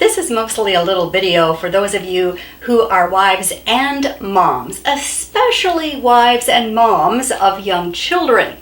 This is mostly a little video for those of you who are wives and moms, especially wives and moms of young children.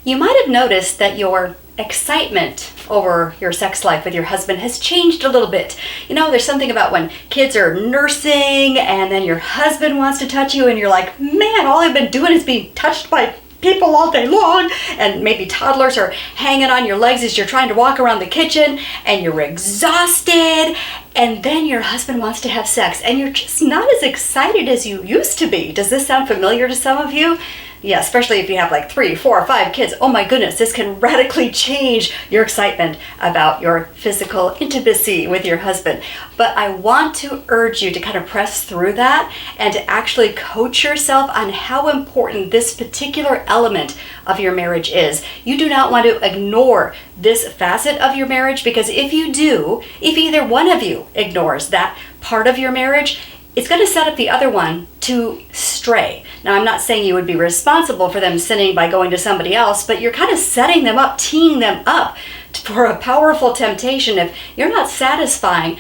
You might have noticed that your excitement over your sex life with your husband has changed a little bit. You know, there's something about when kids are nursing and then your husband wants to touch you and you're like, man, all I've been doing is being touched by people all day long, and maybe toddlers are hanging on your legs as you're trying to walk around the kitchen and you're exhausted, and then your husband wants to have sex and you're just not as excited as you used to be. Does this sound familiar to some of you? Yeah, especially if you have like 3, 4, or 5 kids. Oh my goodness, this can radically change your excitement about your physical intimacy with your husband. But I want to urge you to kind of press through that and to actually coach yourself on how important this particular element of your marriage is. You do not want to ignore this facet of your marriage, because if you do, if either one of you ignores that part of your marriage, it's going to set up the other one to stray. Now, I'm not saying you would be responsible for them sinning by going to somebody else, but you're kind of setting them up, teeing them up for a powerful temptation if you're not satisfying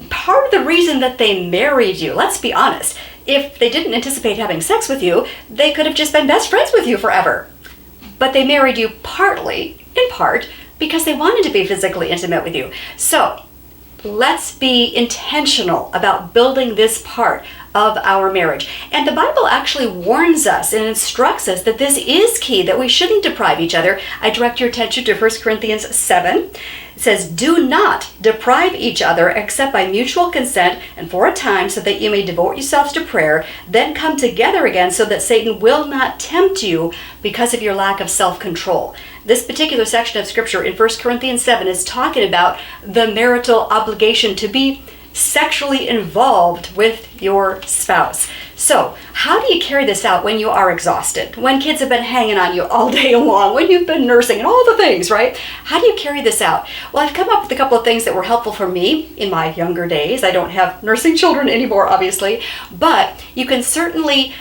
part of the reason that they married you. Let's be honest. If they didn't anticipate having sex with you, they could have just been best friends with you forever. But they married you partly, in part, because they wanted to be physically intimate with you. So, let's be intentional about building this part of our marriage. And the Bible actually warns us and instructs us that this is key, that we shouldn't deprive each other. I direct your attention to 1 Corinthians 7. It says, "Do not deprive each other except by mutual consent and for a time, so that you may devote yourselves to prayer, then come together again so that Satan will not tempt you because of your lack of self-control." This particular section of scripture in 1 Corinthians 7 is talking about the marital obligation to be sexually involved with your spouse. So, how do you carry this out when you are exhausted? When kids have been hanging on you all day long, when you've been nursing and all the things, right? How do you carry this out? Well, I've come up with a couple of things that were helpful for me in my younger days. I don't have nursing children anymore, obviously, but you can certainly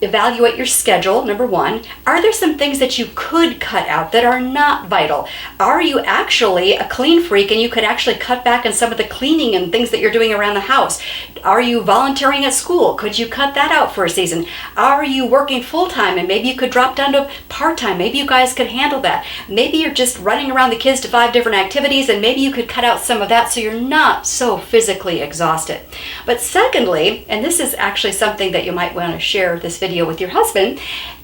evaluate your schedule, number one. Are there some things that you could cut out that are not vital? Are you actually a clean freak and you could actually cut back on some of the cleaning and things that you're doing around the house? Are you volunteering at school? Could you cut that out for a season? Are you working full-time and maybe you could drop down to part-time? Maybe you guys could handle that. Maybe you're just running around the kids to 5 different activities, and maybe you could cut out some of that so you're not so physically exhausted. But secondly, and this is actually something that you might want to share this video with your husband,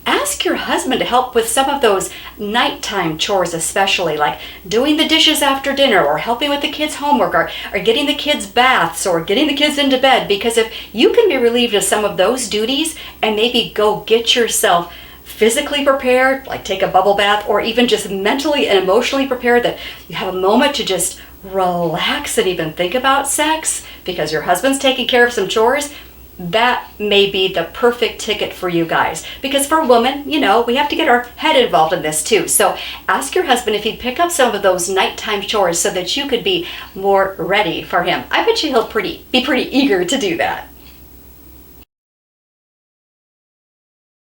ask your husband to help with some of those nighttime chores, especially like doing the dishes after dinner, or helping with the kids' homework, or getting the kids baths, or getting the kids into bed. Because if you can be relieved of some of those duties and maybe go get yourself physically prepared, like take a bubble bath, or even just mentally and emotionally prepared, that you have a moment to just relax and even think about sex because your husband's taking care of some chores, that may be the perfect ticket for you guys. Because for a woman, you know, we have to get our head involved in this too. So ask your husband if he'd pick up some of those nighttime chores so that you could be more ready for him. I bet you he'll be pretty eager to do that.